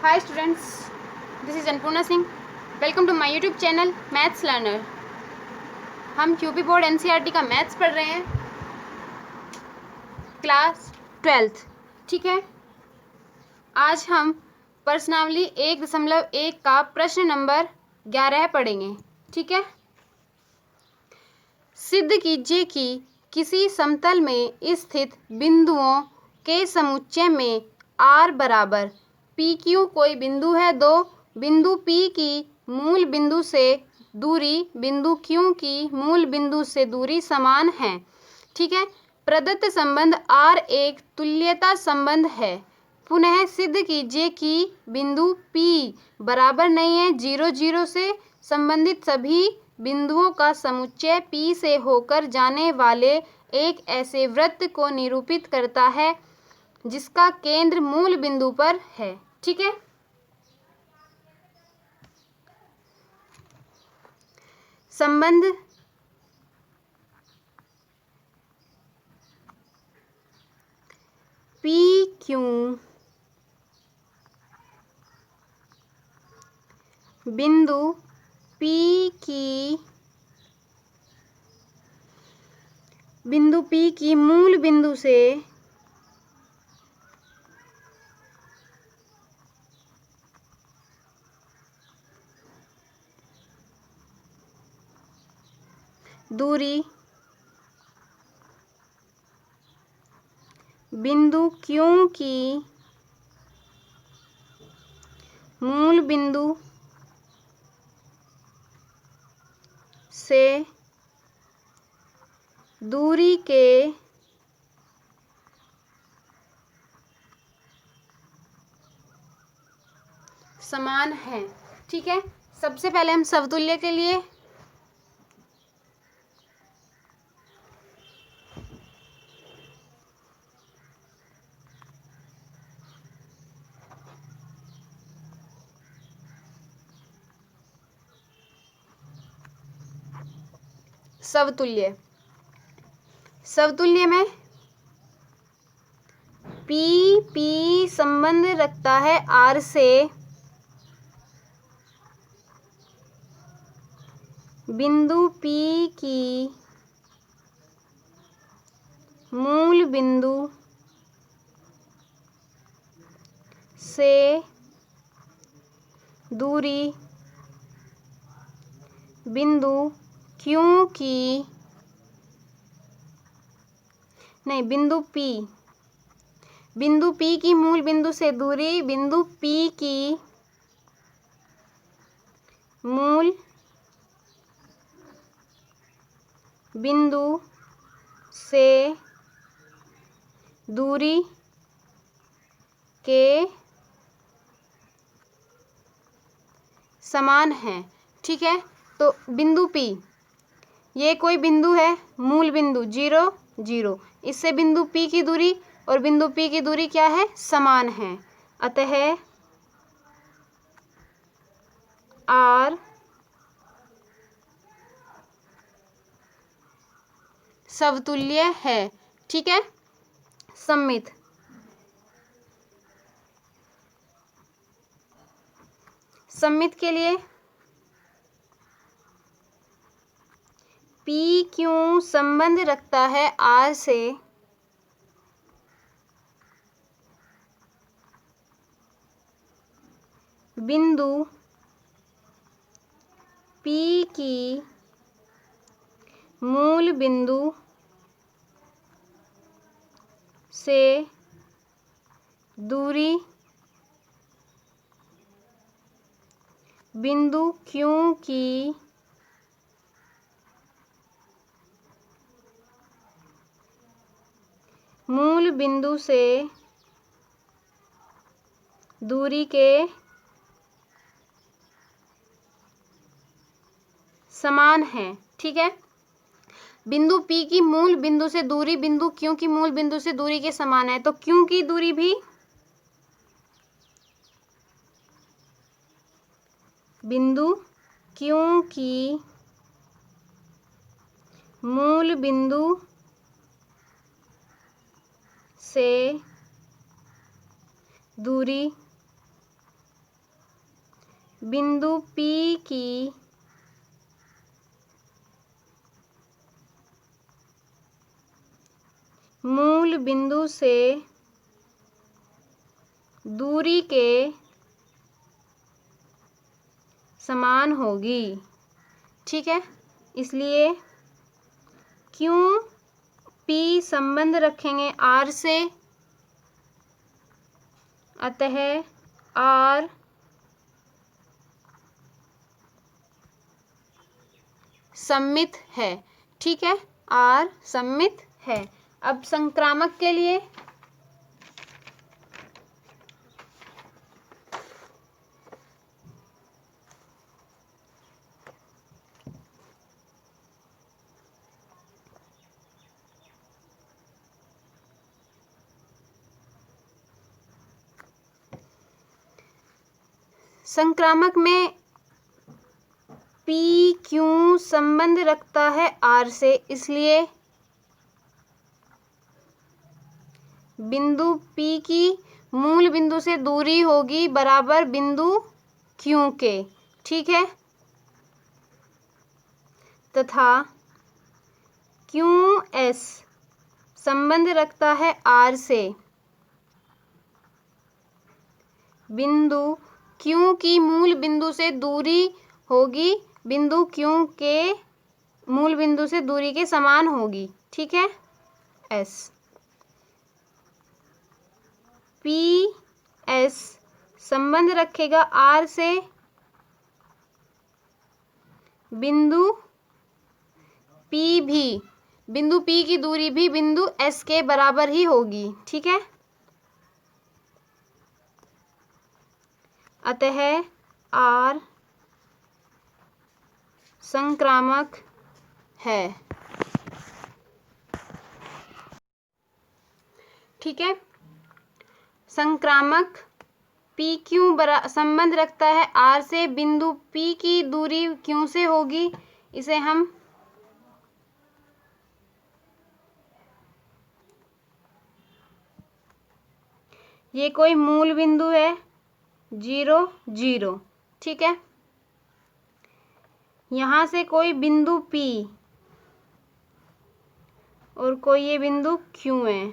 Hi students, this is Anpurna Singh. Welcome to my YouTube channel Maths Learner. हम UP board NCERT का maths पढ़ रहे हैं, class 12th. ठीक है, आज हम प्रश्नावली 1.1 का प्रश्न नंबर 11 पढ़ेंगे. ठीक है, सिद्ध कीजिए कि किसी समतल में स्थित बिंदुओं के समुच्चय में R बराबर PQ कोई बिंदु है. दो, बिंदु P की मूल बिंदु से दूरी बिंदु Q की मूल बिंदु से दूरी समान है. ठीक है, प्रदत्त संबंध R एक तुल्यता संबंध है. पुनः सिद्ध कीजिए कि बिंदु P बराबर नहीं है 0, 0 से संबंधित सभी बिंदुओं का समुच्चय P से होकर जाने वाले एक ऐसे वृत्त को निरूपित करता है जिसका केंद्र मूल बिंदु पर है. ठीक है, संबंध PQ बिंदु P की मूल बिंदु से दूरी बिंदु Q की मूल बिंदु से दूरी के समान है. ठीक है, सबसे पहले हम समतुल्य के लिए समतुल्य में P संबंध रखता है R से बिंदु P की मूल बिंदु से दूरी बिंदु Q की नहीं बिंदु P की मूल बिंदु से दूरी बिंदु P की मूल बिंदु से दूरी के समान है. ठीक है, तो बिंदु P ये कोई बिंदु है, मूल बिंदु 0, 0, इससे बिंदु P की दूरी और बिंदु P की दूरी क्या है, समान है. अतः R समतुल्य है. ठीक है, सममित के लिए PQ संबंध रखता है R से बिंदु P की मूल बिंदु से दूरी बिंदु Q की मूल बिंदु से दूरी के समान है. ठीक है, बिंदु P की मूल बिंदु से दूरी बिंदु Q की मूल बिंदु से दूरी के समान है, तो Q की दूरी भी बिंदु Q की मूल बिंदु से दूरी बिंदु P की मूल बिंदु से दूरी के समान होगी। ठीक है, इसलिए क्यों P संबंध रखेंगे R से, अतः R सममित है। ठीक है, R सममित है। अब संक्रामक के लिए संक्रामक में P क्यों संबंध रखता है R से, इसलिए बिंदु P की मूल बिंदु से दूरी होगी बराबर बिंदु Q के। ठीक है, तथा QS संबंध रखता है R से बिंदु Q की मूल बिंदु से दूरी होगी बिंदु Q के मूल बिंदु से दूरी के समान होगी। ठीक है, S PS संबंध रखेगा R से बिंदु P भी, बिंदु P की दूरी भी बिंदु S के बराबर ही होगी। ठीक है, अतः R संक्रामक है। ठीक है, संक्रामक PQ संबंध रखता है R से बिंदु P की दूरी Q से होगी। इसे हम ये कोई मूल बिंदु है 0 0। ठीक है, यहाँ से कोई बिंदु P और कोई ये बिंदु Q है।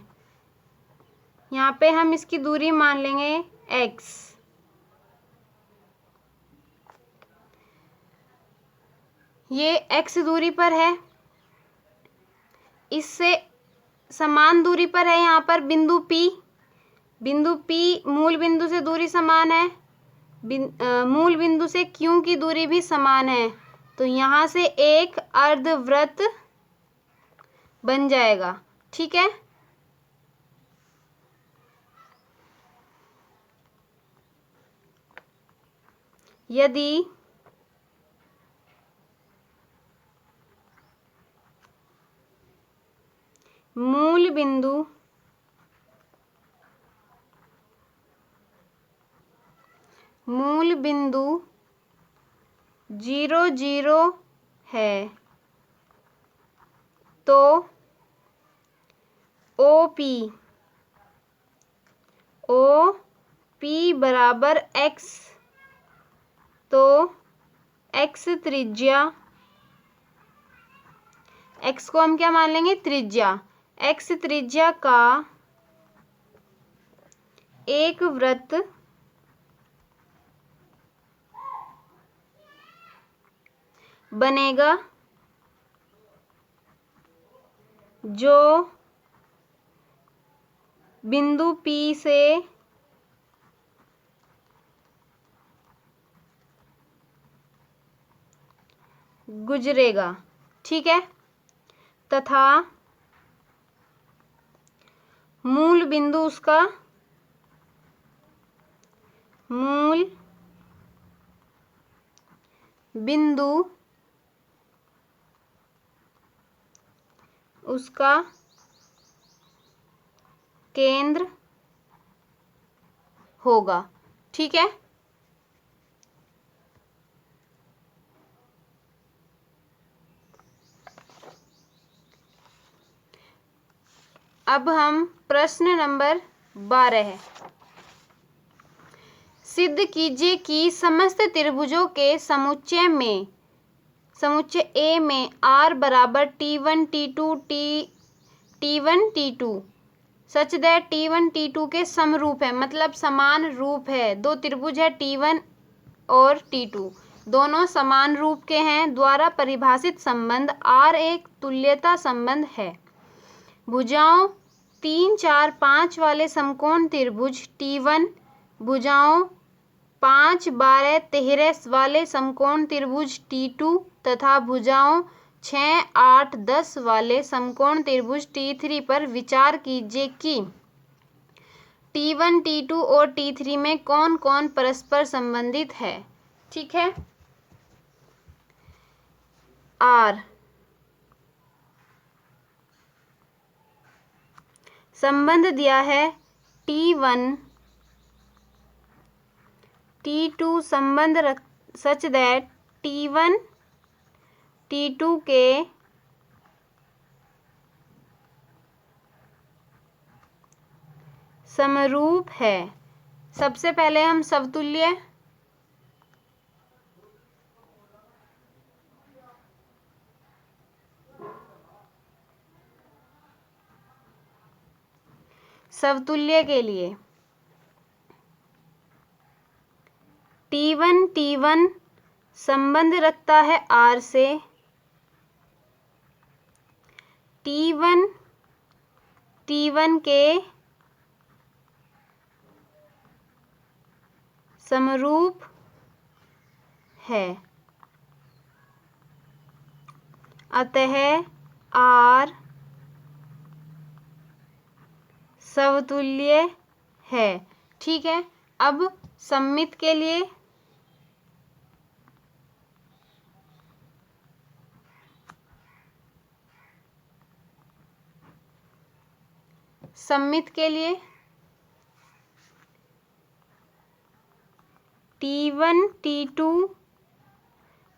यहाँ पे हम इसकी दूरी मान लेंगे X। ये X दूरी पर है, इससे समान दूरी पर है यहाँ पर बिंदु P। बिंदु P मूल बिंदु से दूरी समान है, मूल बिंदु से Q की दूरी भी समान है, तो यहाँ से एक अर्धवृत्त बन जाएगा। ठीक है, यदि मूल बिंदु मूल बिंदु 0 0 है तो OP बराबर X, तो X त्रिज्या, X को हम क्या मान लेंगे त्रिज्या, X त्रिज्या का एक वृत्त बनेगा जो बिंदु P से गुजरेगा। ठीक है, तथा मूल बिंदु उसका मूल बिंदु उसका केंद्र होगा। ठीक है, अब हम प्रश्न नंबर 12 है। सिद्ध कीजिए कि समस्त त्रिभुजों के समुच्चय ए में R बराबर T1 T2 T1 T2 such that T1 T2 के समरूप है, मतलब समान रूप है। दो त्रिभुज है T1 और T2, दोनों समान रूप के हैं। द्वारा परिभाषित संबंध R एक तुल्यता संबंध है। भुजाओं 3, 4, 5 वाले समकोण त्रिभुज T1, भुजाओं 5, 12, 13 वाले समकोण त्रिभुज T2 तथा भुजाओं 6, 8, 10 वाले समकोण त्रिभुज T3 पर विचार कीजिए कि T1, T2 और T3 में कौन कौन परस्पर संबंधित है। ठीक है, R संबंध दिया है T1 T2 संबंध सच दैट T1 T2 के समरूप है। सबसे पहले हम समतुल्य के लिए T1 संबंध रखता है R से। T1 के समरूप है, अतः R समतुल्य है। ठीक है, अब सममित के लिए T1 T2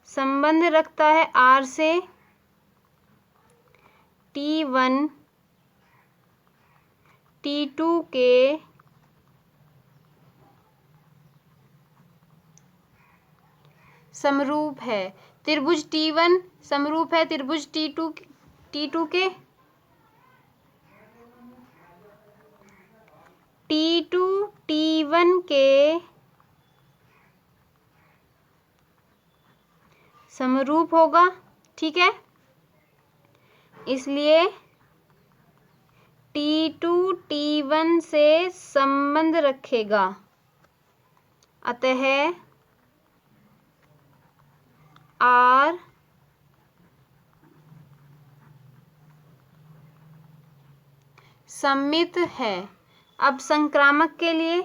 संबंध रखता है R से। T1 T2 के समरूप है। त्रिभुज T1 समरूप है त्रिभुज T2 के। T2 T1 के समरूप होगा। ठीक है, इसलिए T2 T1 से संबंध रखेगा, अतः R सममित है। अब संक्रामक के लिए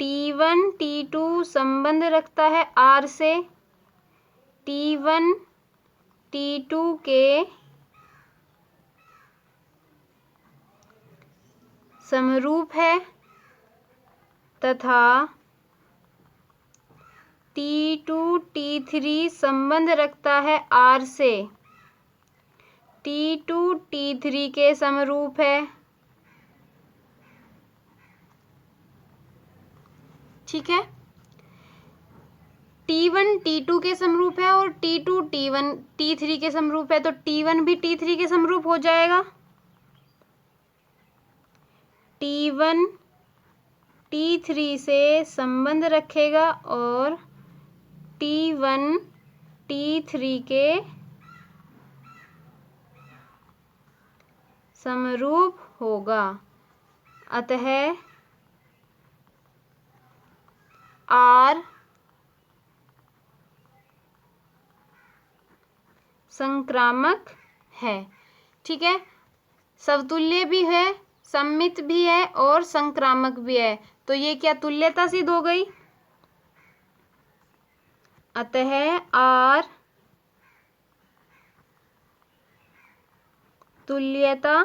T1 T2 संबंध रखता है R से। T1 T2 के समरूप है तथा T2 T3 संबंध रखता है R से। T2 T3 के समरूप है। ठीक है, T1 T2 के समरूप है और T2 T1 T3 के समरूप है, तो T1 भी T3 के समरूप हो जाएगा। T1 T3 से संबंध रखेगा और T1 T3 के समरूप होगा, अतः R संक्रामक है। ठीक है, समतुल्य भी है, सममित भी है और संक्रामक भी है, तो ये क्या तुल्यता सिद्ध हो गई, अतः R तुल्यता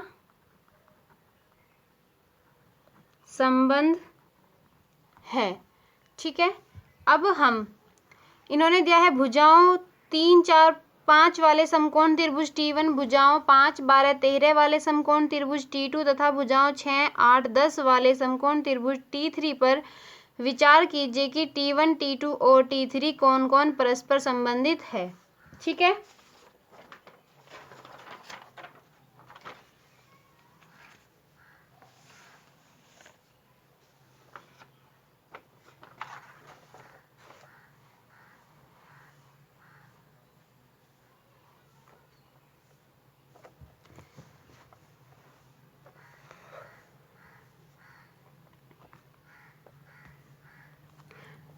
संबंध है। ठीक है, अब हम इन्होंने दिया है भुजाओं 3, 4, 5 वाले समकोण त्रिभुज T1, भुजाओं 5, 12, 13 वाले समकोण त्रिभुज T2 तथा भुजाओं 6, 8, 10 वाले समकोण त्रिभुज T3 पर विचार कीजिए कि T1, T2 और T3 कौन कौन परस्पर संबंधित है। ठीक है,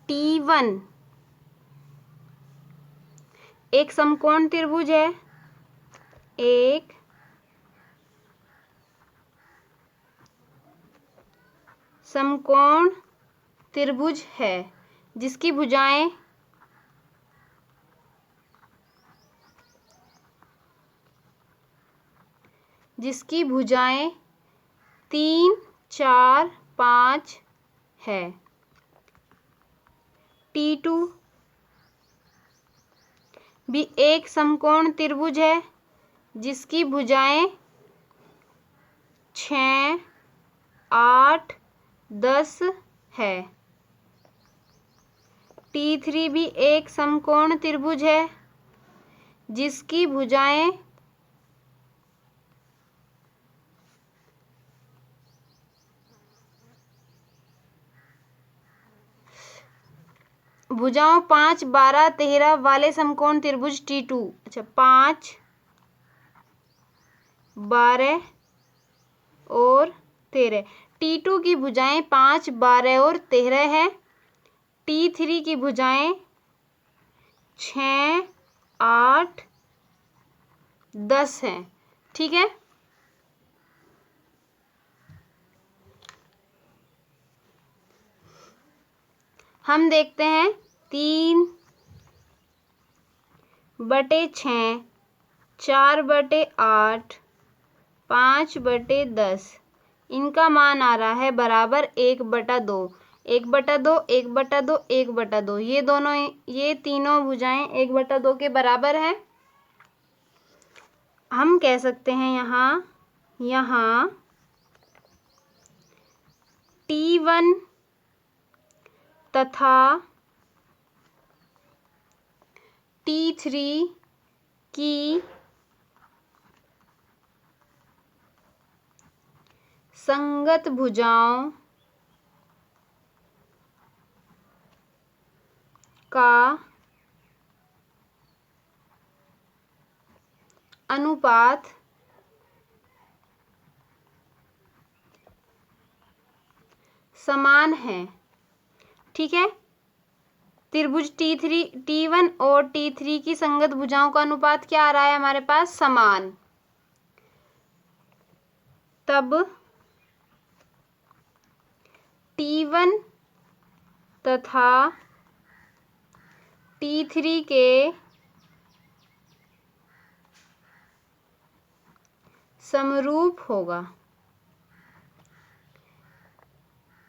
T1 एक समकोण त्रिभुज है, एक समकोण त्रिभुज है जिसकी भुजाएं जिसकी भुजाएं 3, 4, 5 है। T2 भी एक समकोण त्रिभुज है जिसकी भुजाएं 6, 8, 10 है। T3 भी एक समकोण त्रिभुज है जिसकी भुजाएं 5, 12, 13 वाले समकोण त्रिभुज T2। अच्छा, 5, 12 और 13। T2 की भुजाएं 5, 12 और 13 है। T3 की भुजाएं 6, 8, 10 हैं। ठीक है, हम देखते हैं 3/6, 4/8, 5/10 इनका मान आ रहा है बराबर 1/2, 1/2, 1/2, 1/2। ये तीनों भुजाएं 1/2 के बराबर हैं। हम कह सकते हैं यहाँ T1 तथा T3 की संगत भुजाओं का अनुपात समान है। ठीक है, त्रिभुज T1 और T3 की संगत भुजाओं का अनुपात क्या आ रहा है हमारे पास? समान। तब T1 तथा T3 के समरूप होगा।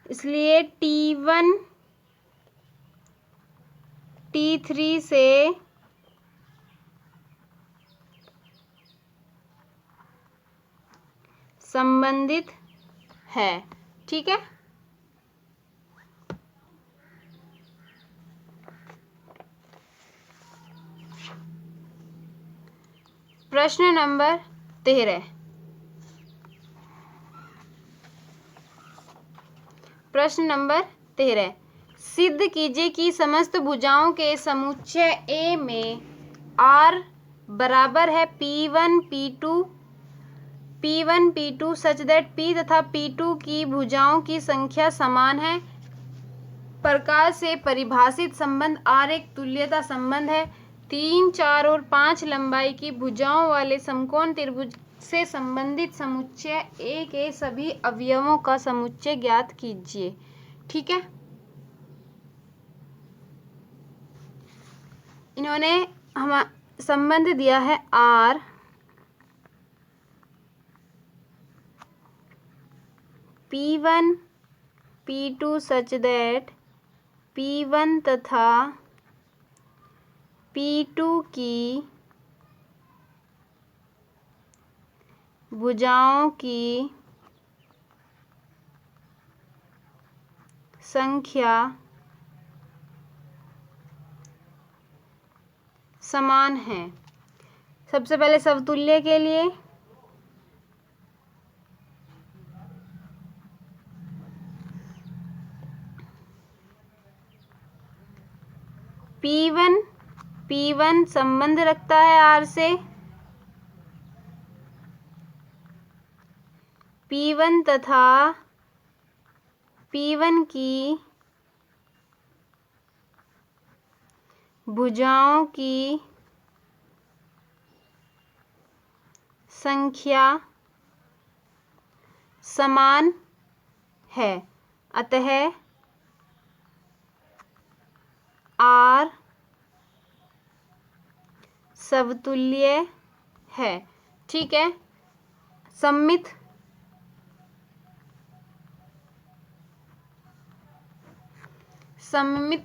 इसलिए T1 T3 से संबंधित है। ठीक है, प्रश्न नंबर 13। प्रश्न नंबर 13, सिद्ध कीजिए कि समस्त भुजाओं के समुच्चय A में R बराबर है P1 P2 such that P तथा P2 की भुजाओं की संख्या समान है। प्रकार से परिभाषित संबंध R एक तुल्यता संबंध है। 3, 4 और 5 लंबाई की भुजाओं वाले समकोण त्रिभुज से संबंधित समुच्चय A के सभी अवयवों का समुच्चय ज्ञात कीजिए। ठीक है, इन्होंने हम संबंध दिया है R P1 P2 such that P1 तथा P2 की भुजाओं की संख्या समान है। सबसे पहले समतुल्य के लिए P1 संबंध रखता है R से। P1 तथा P1 की भुजाओं की संख्या समान है, अतः R समतुल्य है। ठीक है। सममित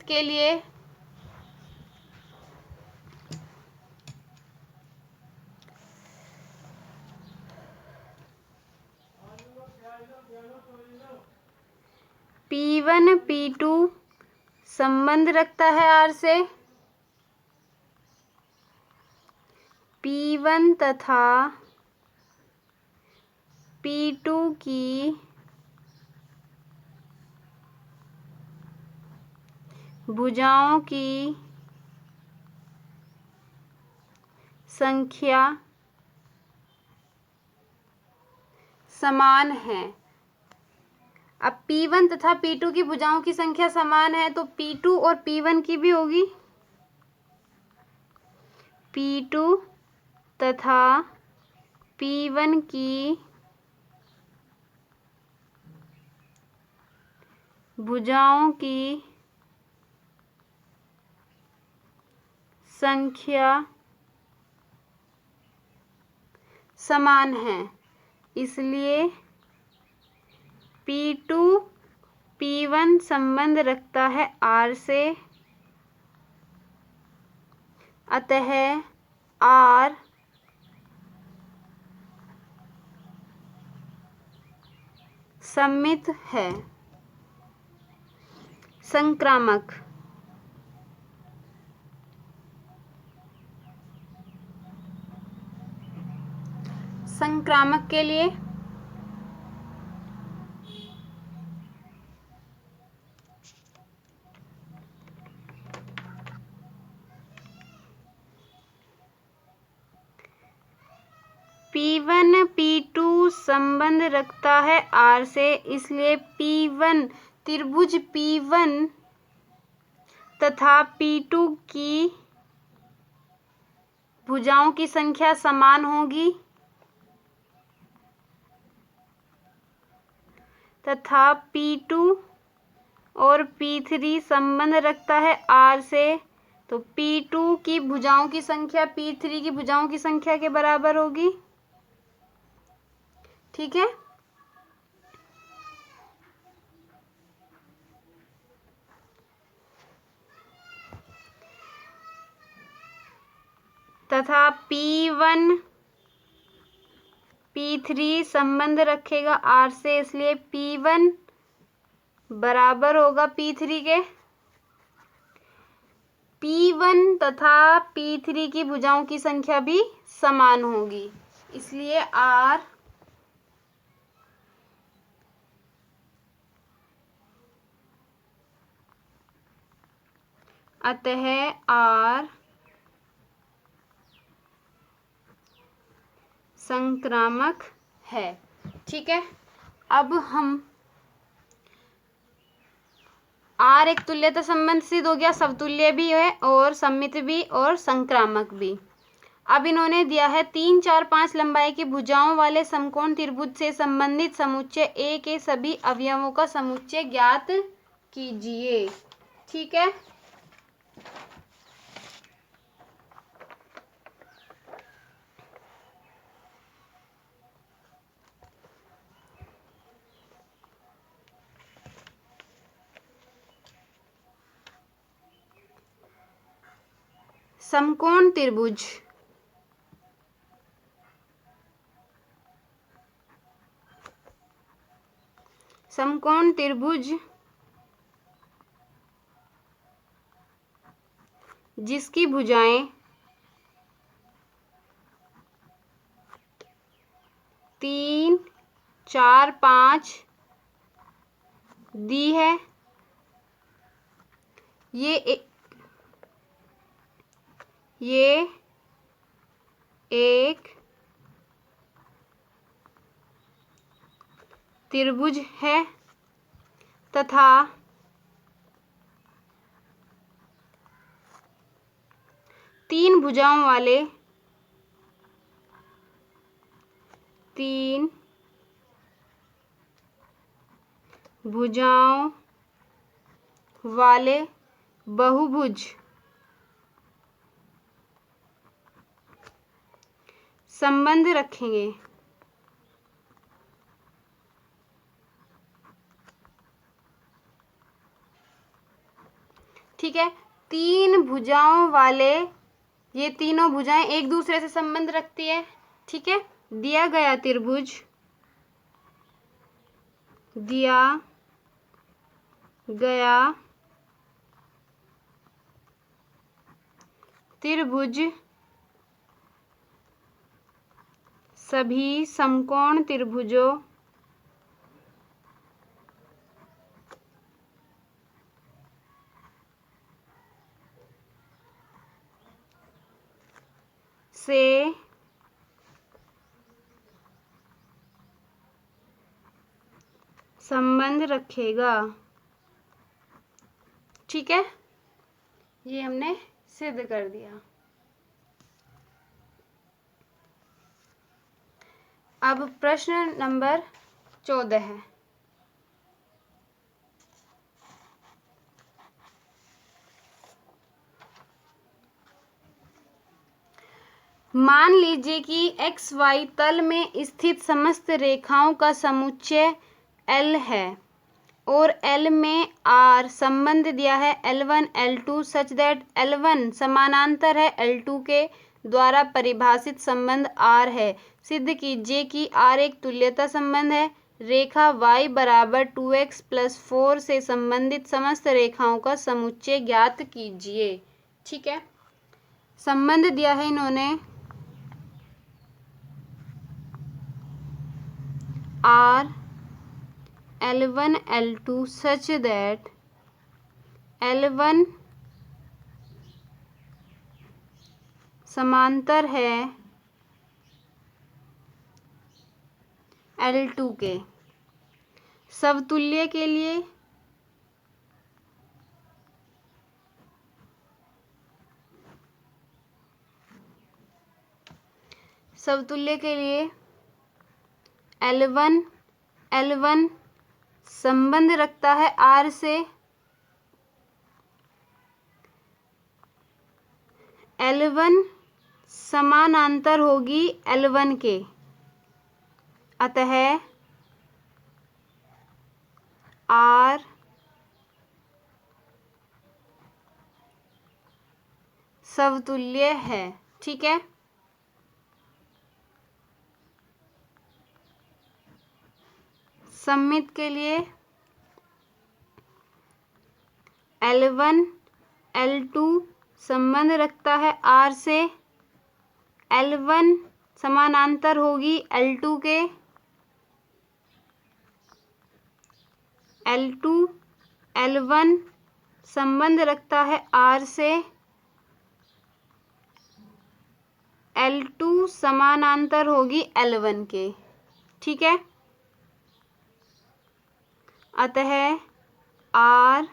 के लिए P1 P2 संबंध रखता है R से। P1 तथा P2 की भुजाओं की संख्या समान है। अब P1 तथा P2 की भुजाओं की संख्या समान है तो P2 और P1 की भी होगी। P2 तथा P1 की भुजाओं की संख्या समान है, इसलिए P2 P1 संबंध रखता है R से, अतः R सममित है। संक्रामक के लिए P1 P2 संबंध रखता है R से, इसलिए P1 त्रिभुज P1 तथा P2 की भुजाओं की संख्या समान होगी तथा P2 और P3 संबंध रखता है R से, तो P2 की भुजाओं की संख्या P3 की भुजाओं की संख्या के बराबर होगी। ठीक है। तथा P1 P3 संबंध रखेगा R से, इसलिए P1 बराबर होगा P3 के। P1 तथा P3 की भुजाओं की संख्या भी समान होगी, इसलिए R अतः R संक्रामक है। ठीक है। अब हम R एक तुल्यता संबंध सिद्ध हो गया, समतुल्य भी है और सममित भी और संक्रामक भी। अब इन्होंने दिया है 3, 4, 5 लंबाई की भुजाओं वाले समकोण त्रिभुज से संबंधित समुच्चय A के सभी अवयवों का समुच्चय ज्ञात कीजिए। ठीक है। समकोण त्रिभुज समकोण त्रिभुज जिसकी भुजाएं 3, 4, 5 दी है। ये एक त्रिभुज है तथा तीन भुजाओं वाले बहुभुज संबंध रखेंगे। ठीक है, तीन भुजाओं वाले ये तीनों भुजाएं एक दूसरे से संबंध रखती है। ठीक है, दिया गया त्रिभुज सभी समकोण त्रिभुजों से संबंध रखेगा। ठीक है, ये हमने सिद्ध कर दिया। अब प्रश्न नंबर 14 है। मान लीजिए कि एक्स वाई तल में स्थित समस्त रेखाओं का समुच्चय L है और L में R संबंध दिया है L1 L2 such that L1 समानांतर है L2 के द्वारा परिभाषित संबंध R है। सिद्ध कीजिए कि R एक तुल्यता संबंध है। रेखा y बराबर 2x + 4 से संबंधित समस्त रेखाओं का समुच्चय ज्ञात कीजिए। ठीक है, संबंध दिया है इन्होंने R L1 L2 such that L1 समांतर है L2 के। समतुल्य के लिए L1 संबंध रखता है R से। L1 समानांतर होगी L1 के, अतः R समतुल्य है। ठीक है, सममित के लिए L1 L2 संबंध रखता है R से। L1 समानांतर होगी L2 के। L2 L1 संबंध रखता है R से। L2 समानांतर होगी L1 के। ठीक है, अतः R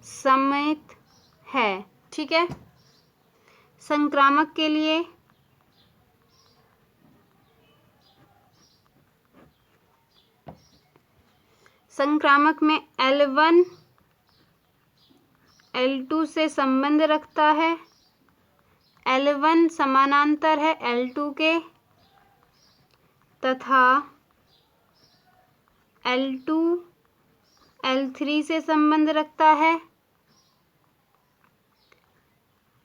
सममित है। ठीक है, संक्रामक के लिए संक्रामक में L1 L2 से संबंध रखता है। L1 समानांतर है L2 के तथा L2 L3 से संबंध रखता है।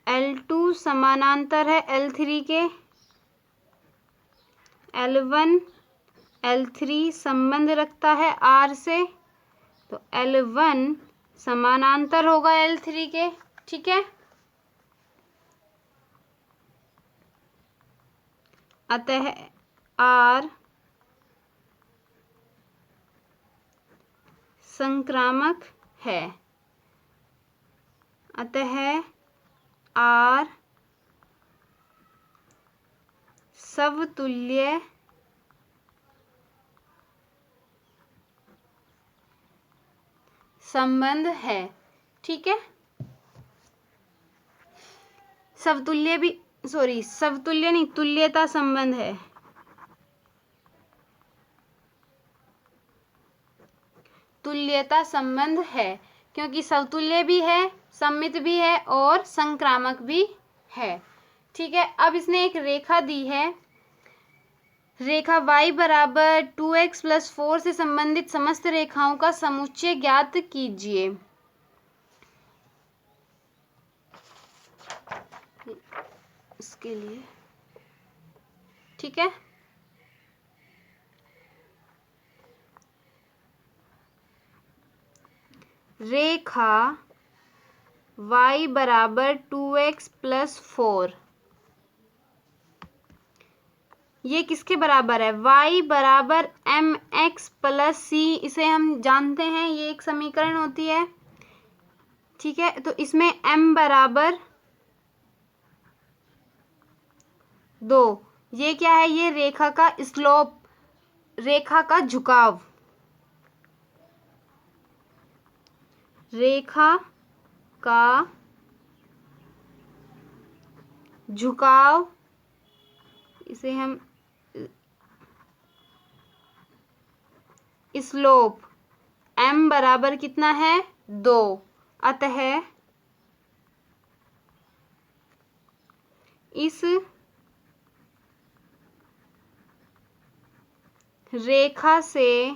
L2 समानांतर है L3 के। L1 L3 संबंध रखता है R से, तो L1 समानांतर होगा L3 के। ठीक है, अतः R संक्रामक है। अतः R समतुल्य संबंध है। ठीक है, समतुल्य नहीं, तुल्यता संबंध है। तुल्यता संबंध है क्योंकि समतुल्य भी है, सममित भी है और संक्रामक भी है। ठीक है, अब इसने एक रेखा दी है, रेखा y बराबर 2x + 4 से संबंधित समस्त रेखाओं का समुच्चय ज्ञात कीजिए। इसके लिए ठीक है, रेखा y बराबर 2x + 4 ये किसके बराबर है? y बराबर mx + c, इसे हम जानते हैं, ये एक समीकरण होती है। ठीक है, तो इसमें m बराबर 2, ये क्या है? ये रेखा का स्लोप, रेखा का झुकाव, रेखा का झुकाव, इसे हम स्लोप m बराबर कितना है? 2। अतः इस रेखा से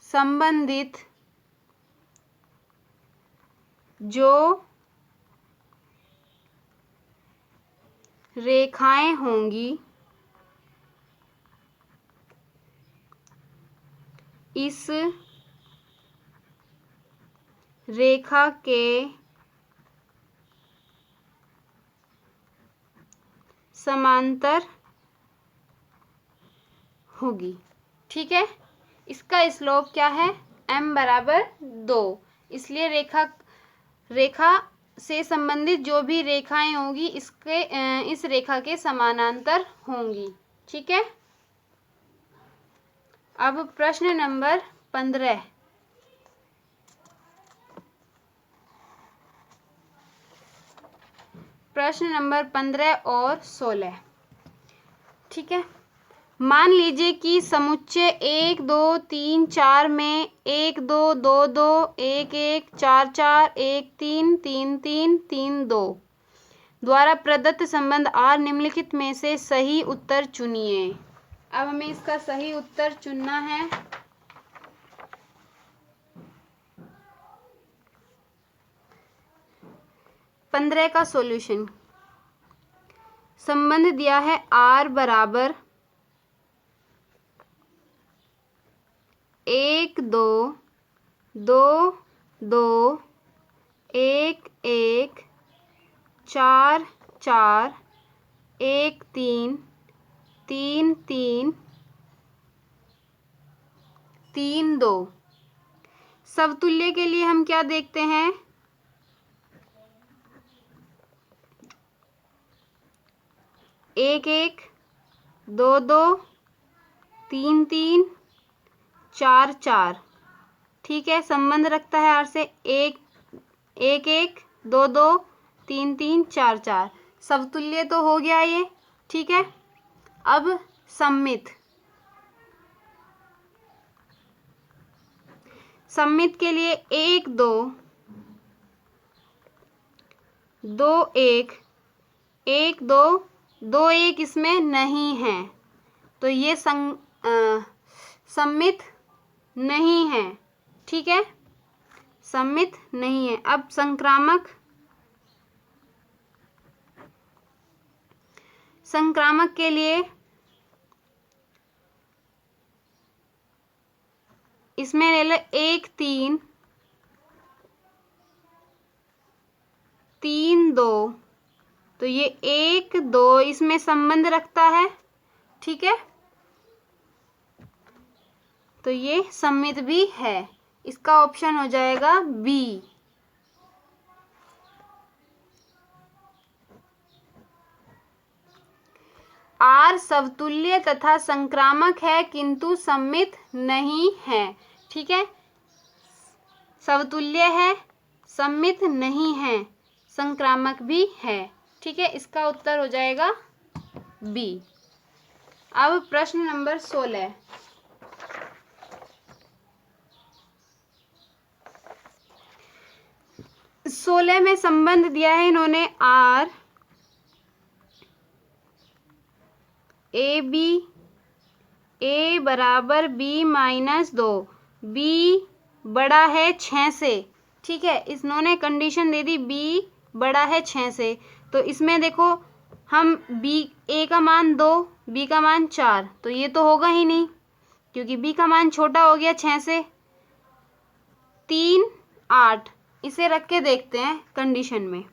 संबंधित जो रेखाएं होंगी, इस रेखा के समांतर होगी। ठीक है, इसका स्लोप क्या है? m बराबर 2, इसलिए रेखा से संबंधित जो भी रेखाएं होंगी इस रेखा के समानांतर होंगी। ठीक है, अब प्रश्न नंबर 15। प्रश्न नंबर 15 और 16। ठीक है, मान लीजिए कि समुच्चय 1 2 3 4 में 1 2 2 2 1 1 4 4 1 3 3 3 3 2 द्वारा प्रदत्त संबंध R निम्नलिखित में से सही उत्तर चुनिए। अब हमें इसका सही उत्तर चुनना है। पंद्रह का सॉल्यूशन, संबंध दिया है R बराबर 1 2 2 2 1 1 4 4 1 3 3 3 3 2। समतुल्य के लिए हम क्या देखते हैं? 1 1 2 2 3 3 4 4। ठीक है, संबंध रखता है R से 1 1 1 2 2 3 3 4 4। समतुल्य तो हो गया ये। ठीक है, अब सममित के लिए 1 2 2 1 1 2 दो एक इसमें नहीं है, तो ये सममित नहीं है। ठीक है, सममित नहीं है। अब संक्रामक के लिए इसमें ले लो 1 3 3 2, तो ये 1 2 इसमें संबंध रखता है। ठीक है, तो ये सममित भी है। इसका ऑप्शन हो जाएगा बी। आर समतुल्य तथा संक्रामक है किंतु सममित नहीं है। ठीक है, समतुल्य है, सममित नहीं है, संक्रामक भी है। ठीक है, इसका उत्तर हो जाएगा बी। अब प्रश्न नंबर 16। में संबंध दिया है इन्होंने आर ए बी, ए बराबर बी माइनस 2, बी बड़ा है 6 से। ठीक है, इन्होंने कंडीशन दे दी बी बड़ा है 6 से, तो इसमें देखो हम बी ए का मान 2, बी का मान 4, तो ये तो होगा ही नहीं क्योंकि बी का मान छोटा हो गया 6 से। 3 8 इसे रख के देखते हैं कंडीशन में,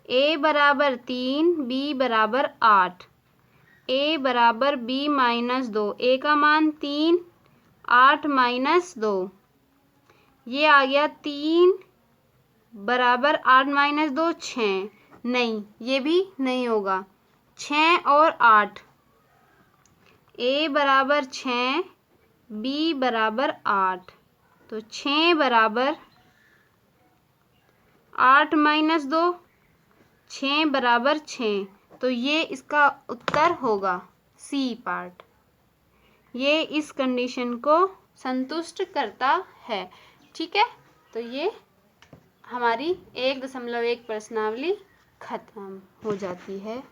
ए बराबर 3 बी बराबर 8, ए बराबर बी माइनस 2, ए का मान 3 8 माइनस 2, ये आ गया 3 बराबर 8 माइनस 2 6, नहीं ये भी नहीं होगा। 6 और 8, ए बराबर 6 बी बराबर 8, तो 6 बराबर 8 माइनस 2, 6 बराबर 6, तो ये इसका उत्तर होगा सी पार्ट। ये इस कंडीशन को संतुष्ट करता है। ठीक है, तो ये हमारी 1.1 प्रश्नावली खत्म हो जाती है।